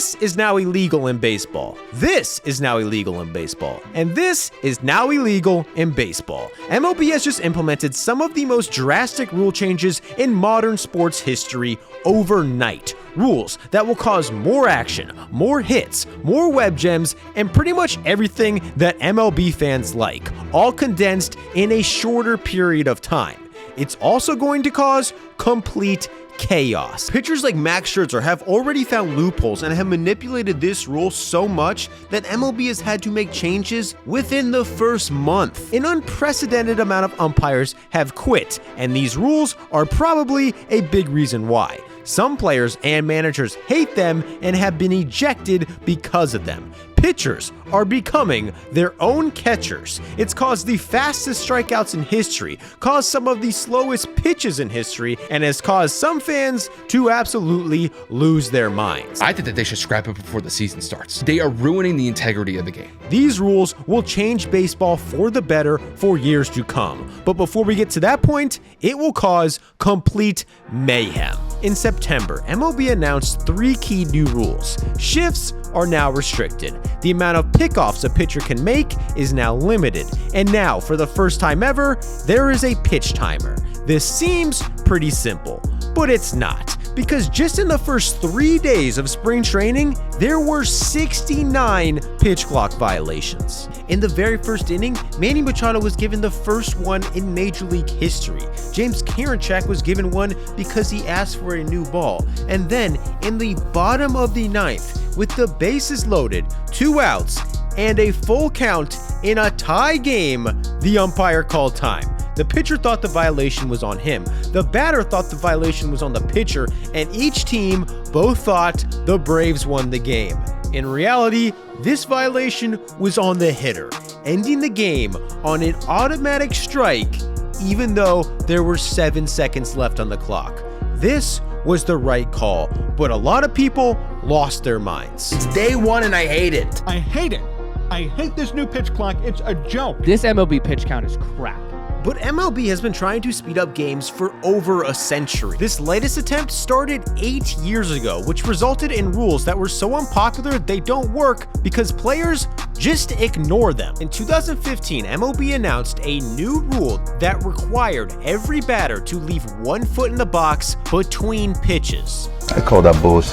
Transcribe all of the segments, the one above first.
This is now illegal in baseball. This is now illegal in baseball. And this is now illegal in baseball. MLB has just implemented some of the most drastic rule changes in modern sports history overnight. Rules that will cause more action, more hits, more web gems, and pretty much everything that MLB fans like, all condensed in a shorter period of time. It's also going to cause complete chaos. Pitchers like Max Scherzer have already found loopholes and have manipulated this rule so much that MLB has had to make changes within the first month. An unprecedented amount of umpires have quit, and these rules are probably a big reason why. Some players and managers hate them and have been ejected because of them. Pitchers are becoming their own catchers. It's caused the fastest strikeouts in history, caused some of the slowest pitches in history, and has caused some fans to absolutely lose their minds. I think that they should scrap it before the season starts. They are ruining the integrity of the game. These rules will change baseball for the better for years to come. But before we get to that point, it will cause complete mayhem. In September, MLB announced 3 key new rules. Shifts are now restricted. The amount of pickoffs a pitcher can make is now limited. And now, for the first time ever, there is a pitch timer. This seems pretty simple, but it's not. Because just in the first 3 days of spring training, there were 69 pitch clock violations. In the very first inning, Manny Machado was given the first one in Major League history. James Karinchak was given one because he asked for a new ball. And then, in the bottom of the 9th, with the bases loaded, 2 outs, and a full count in a tie game, the umpire called time. The pitcher thought the violation was on him. The batter thought the violation was on the pitcher, and each team both thought the Braves won the game. In reality, this violation was on the hitter, ending the game on an automatic strike, even though there were 7 seconds left on the clock. This was the right call, but a lot of people lost their minds. It's day one and I hate it. I hate it. I hate this new pitch clock. It's a joke. This MLB pitch count is crap. But MLB has been trying to speed up games for over a century. This latest attempt started 8 years ago, which resulted in rules that were so unpopular they don't work because players just ignore them. In 2015, MLB announced a new rule that required every batter to leave 1 foot in the box between pitches. I call that bullshit.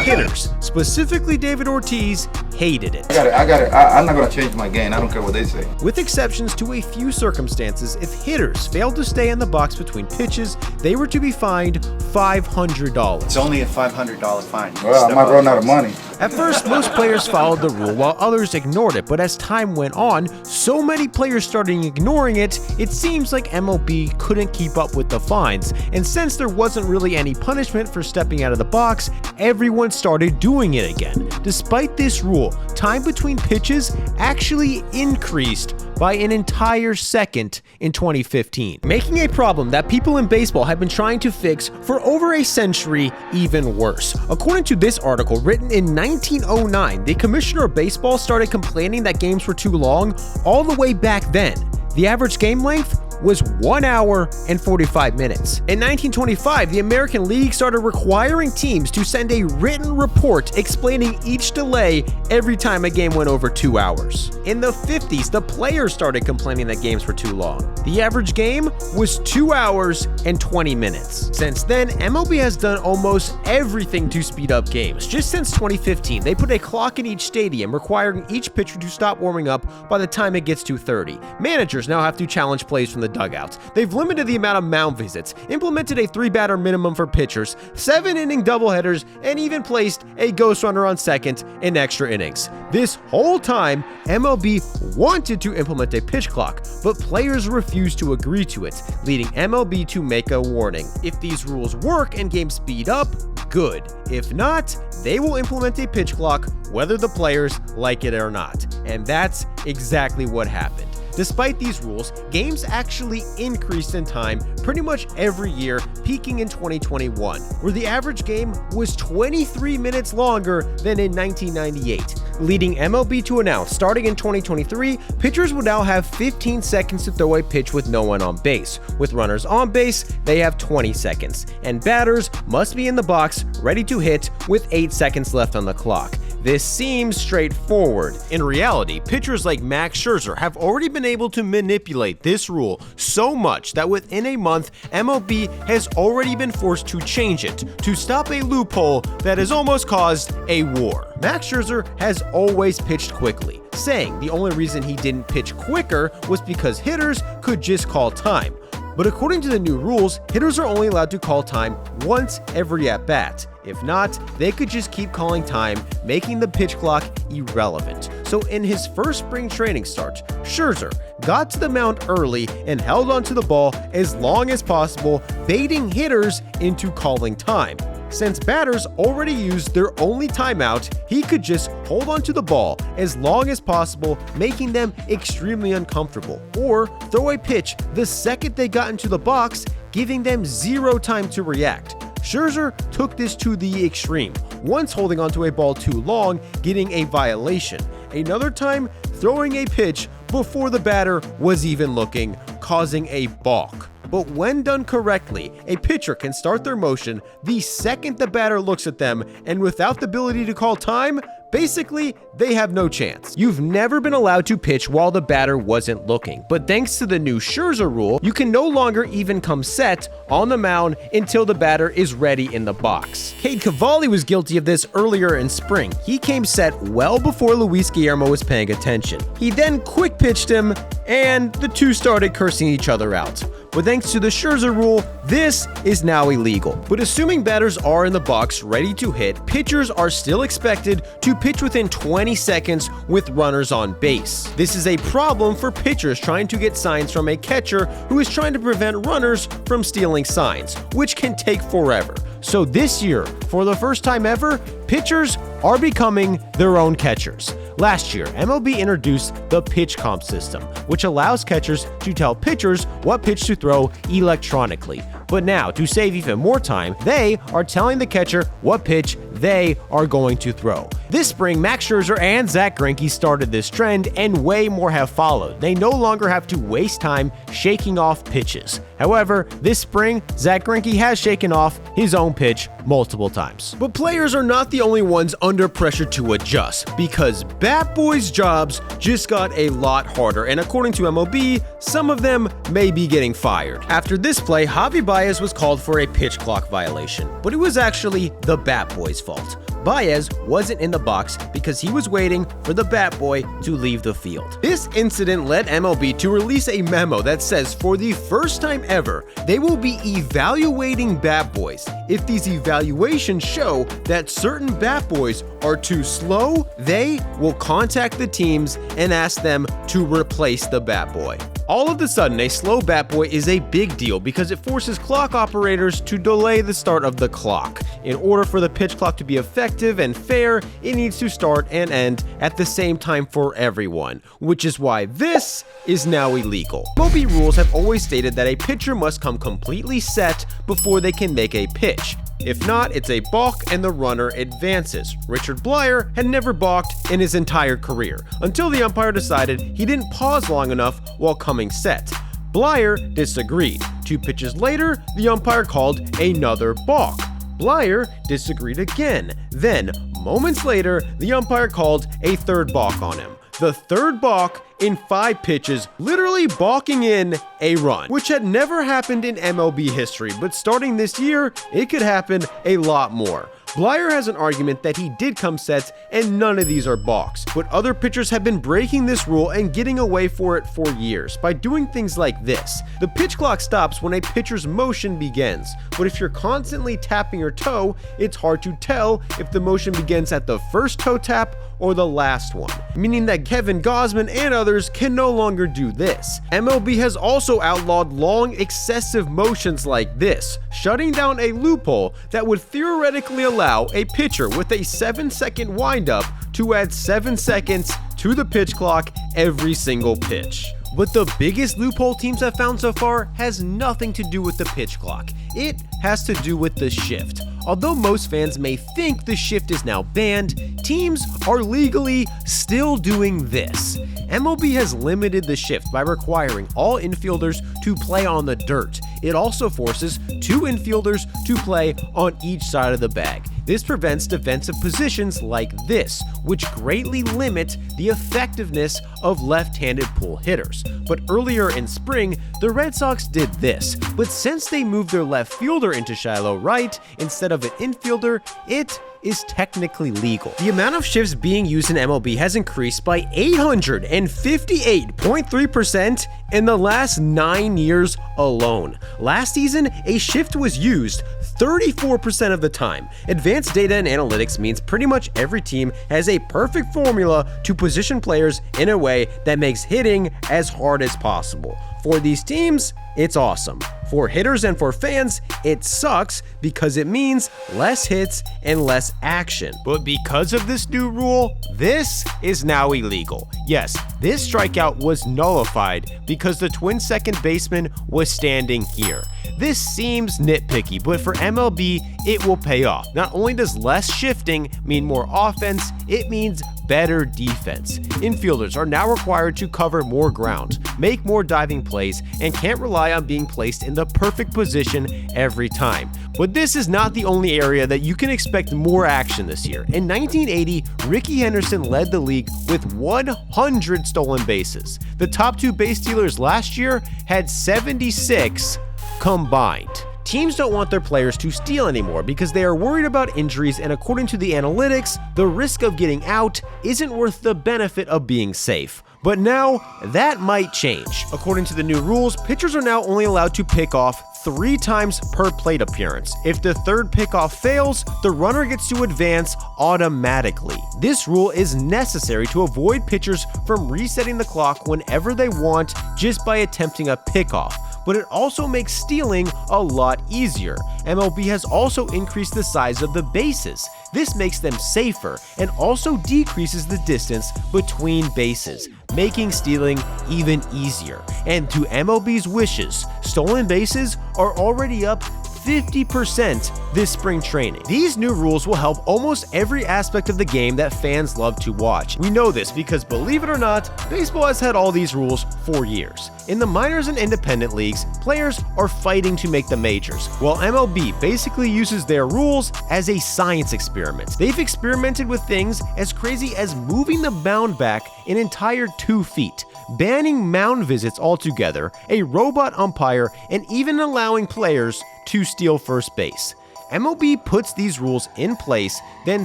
Hitters, specifically David Ortiz, hated it. I got it. I'm not going to change my game. I don't care what they say. With exceptions to a few circumstances, if hitters failed to stay in the box between pitches, they were to be fined $500. It's only a $500 fine. Well, I might run out of money. At first, most players followed the rule while others ignored it, but as time went on, so many players started ignoring it, it seems like MLB couldn't keep up with the fines, and since there wasn't really any punishment for stepping out of the box, everyone started doing it again. Despite this rule, time between pitches actually increased by an entire second in 2015, making a problem that people in baseball have been trying to fix for over a century even worse. According to this article written in 1909, the commissioner of baseball started complaining that games were too long all the way back then. The average game length was 1 hour and 45 minutes. In 1925, the American League started requiring teams to send a written report explaining each delay every time a game went over 2 hours. In the 50s, the players started complaining that games were too long. The average game was 2 hours and 20 minutes. Since then, MLB has done almost everything to speed up games. Just since 2015, they put a clock in each stadium requiring each pitcher to stop warming up by the time it gets to 30. Managers now have to challenge plays from the dugouts. They've limited the amount of mound visits, implemented a 3-batter minimum for pitchers, 7-inning doubleheaders, and even placed a ghost runner on second in extra innings. This whole time, MLB wanted to implement a pitch clock, but players refused to agree to it, leading MLB to make a warning. If these rules work and games speed up, good. If not, they will implement a pitch clock whether the players like it or not. And that's exactly what happened. Despite these rules, games actually increased in time pretty much every year, peaking in 2021, where the average game was 23 minutes longer than in 1998. leading MLB to announce starting in 2023, pitchers will now have 15 seconds to throw a pitch with no one on base. With runners on base, they have 20 seconds, and batters must be in the box ready to hit with 8 seconds left on the clock. This seems straightforward. In reality, pitchers like Max Scherzer have already been able to manipulate this rule so much that within a month, MLB has already been forced to change it to stop a loophole that has almost caused a war. Max Scherzer has always pitched quickly, saying the only reason he didn't pitch quicker was because hitters could just call time. But according to the new rules, hitters are only allowed to call time once every at-bat. If not, they could just keep calling time, making the pitch clock irrelevant. So in his first spring training start, Scherzer got to the mound early and held onto the ball as long as possible, baiting hitters into calling time. Since batters already used their only timeout, he could just hold onto the ball as long as possible, making them extremely uncomfortable, or throw a pitch the second they got into the box, giving them zero time to react. Scherzer took this to the extreme, once holding onto a ball too long, getting a violation. Another time, throwing a pitch before the batter was even looking, causing a balk. But when done correctly, a pitcher can start their motion the second the batter looks at them, and without the ability to call time, basically, they have no chance. You've never been allowed to pitch while the batter wasn't looking, but thanks to the new Scherzer rule, you can no longer even come set on the mound until the batter is ready in the box. Cade Cavalli was guilty of this earlier in spring. He came set well before Luis Guillermo was paying attention. He then quick pitched him, and the two started cursing each other out. But thanks to the Scherzer rule, this is now illegal. But assuming batters are in the box ready to hit, pitchers are still expected to pitch within 20 seconds with runners on base. This is a problem for pitchers trying to get signs from a catcher who is trying to prevent runners from stealing signs, which can take forever. So this year, for the first time ever, pitchers are becoming their own catchers. Last year, MLB introduced the pitch comp system, which allows catchers to tell pitchers what pitch to throw electronically. But now, to save even more time, they are telling the catcher what pitch they are going to throw. This spring, Max Scherzer and Zack Greinke started this trend, and way more have followed. They no longer have to waste time shaking off pitches. However, this spring, Zack Greinke has shaken off his own pitch multiple times. But players are not the only ones under pressure to adjust, because bat boys' jobs just got a lot harder, and according to MLB, some of them may be getting fired. After this play, Javi Baez was called for a pitch clock violation, but it was actually the bat boy's fault. Baez wasn't in the box because he was waiting for the bat boy to leave the field. This incident led MLB to release a memo that says for the first time ever, they will be evaluating bat boys. If these evaluations show that certain bat boys are too slow, they will contact the teams and ask them to replace the bat boy. All of a sudden, a slow bat boy is a big deal because it forces clock operators to delay the start of the clock. In order for the pitch clock to be effective and fair, it needs to start and end at the same time for everyone, which is why this is now illegal. MLB rules have always stated that a pitcher must come completely set before they can make a pitch. If not, it's a balk and the runner advances. Richard Blyer had never balked in his entire career, until the umpire decided he didn't pause long enough while coming set. Blyer disagreed. 2 pitches later, the umpire called another balk. Blyer disagreed again. Then, moments later, the umpire called a third balk on him. The third balk in 5 pitches, literally balking in a run, which had never happened in MLB history, but starting this year, it could happen a lot more. Blyer has an argument that he did come set and none of these are balks, but other pitchers have been breaking this rule and getting away for it for years by doing things like this. The pitch clock stops when a pitcher's motion begins, but if you're constantly tapping your toe, it's hard to tell if the motion begins at the first toe tap or the last one, meaning that Kevin Gausman and others can no longer do this. MLB has also outlawed long, excessive motions like this, shutting down a loophole that would theoretically allow a pitcher with a 7-second windup to add 7 seconds to the pitch clock every single pitch. But the biggest loophole teams have found so far has nothing to do with the pitch clock. It has to do with the shift. Although most fans may think the shift is now banned, teams are legally still doing this. MLB has limited the shift by requiring all infielders to play on the dirt. It also forces 2 infielders to play on each side of the bag. This prevents defensive positions like this, which greatly limit the effectiveness of left-handed pull hitters. But earlier in spring, the Red Sox did this, but since they moved their left fielder into shallow right instead of an infielder, it is technically legal. The amount of shifts being used in MLB has increased by 858.3% in the last 9 years alone. Last season, a shift was used 34% of the time. Advanced data and analytics means pretty much every team has a perfect formula to position players in a way that makes hitting as hard as possible. For these teams, it's awesome. For hitters and for fans, it sucks because it means less hits and less action. But because of this new rule, this is now illegal. Yes, this strikeout was nullified because the Twins' second baseman was standing here. This seems nitpicky, but for MLB, it will pay off. Not only does less shifting mean more offense, it means better defense. Infielders are now required to cover more ground, make more diving plays, and can't rely on being placed in the perfect position every time. But this is not the only area that you can expect more action this year. In 1980, Rickey Henderson led the league with 100 stolen bases. The top 2 base stealers last year had 76 combined. Teams don't want their players to steal anymore because they are worried about injuries, and according to the analytics, the risk of getting out isn't worth the benefit of being safe. But now, that might change. According to the new rules, pitchers are now only allowed to pick off 3 times per plate appearance. If the third pickoff fails, the runner gets to advance automatically. This rule is necessary to avoid pitchers from resetting the clock whenever they want just by attempting a pickoff. But it also makes stealing a lot easier. MLB has also increased the size of the bases. This makes them safer and also decreases the distance between bases, making stealing even easier. And to MLB's wishes, stolen bases are already up 50% this spring training. These new rules will help almost every aspect of the game that fans love to watch. We know this because, believe it or not, baseball has had all these rules for years. In the minors and independent leagues, players are fighting to make the majors, while MLB basically uses their rules as a science experiment. They've experimented with things as crazy as moving the mound back an entire 2 feet, banning mound visits altogether, a robot umpire, and even allowing players to steal first base. MLB puts these rules in place, then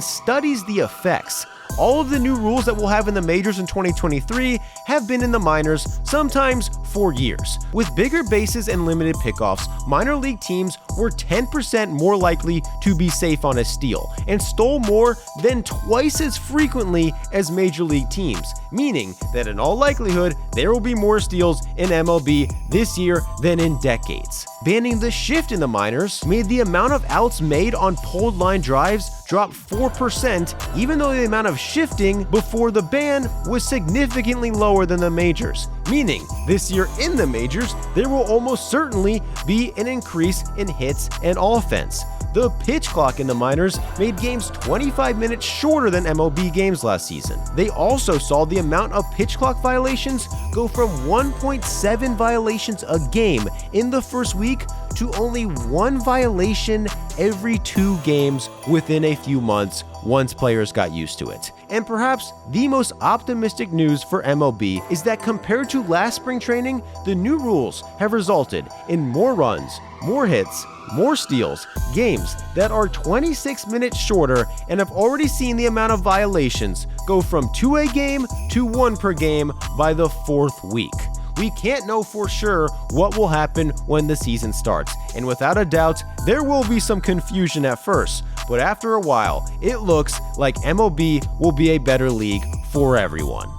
studies the effects. All of the new rules that we'll have in the majors in 2023 have been in the minors, sometimes for years. With bigger bases and limited pickoffs, minor league teams were 10% more likely to be safe on a steal and stole more than twice as frequently as major league teams, meaning that in all likelihood, there will be more steals in MLB this year than in decades. Banning the shift in the minors made the amount of outs made on pulled line drives drop 4%, even though the amount of shifting before the ban was significantly lower than the majors, meaning this year in the majors, there will almost certainly be an increase in hits and offense. The pitch clock in the minors made games 25 minutes shorter than MLB games last season. They also saw the amount of pitch clock violations go from 1.7 violations a game in the first week to only 1 violation every 2 games within a few months once players got used to it. And perhaps the most optimistic news for MLB is that compared to last spring training, the new rules have resulted in more runs, more hits, more steals, games that are 26 minutes shorter, and have already seen the amount of violations go from 2 a game to 1 per game by the 4th week. We can't know for sure what will happen when the season starts, and without a doubt, there will be some confusion at first, but after a while, it looks like MLB will be a better league for everyone.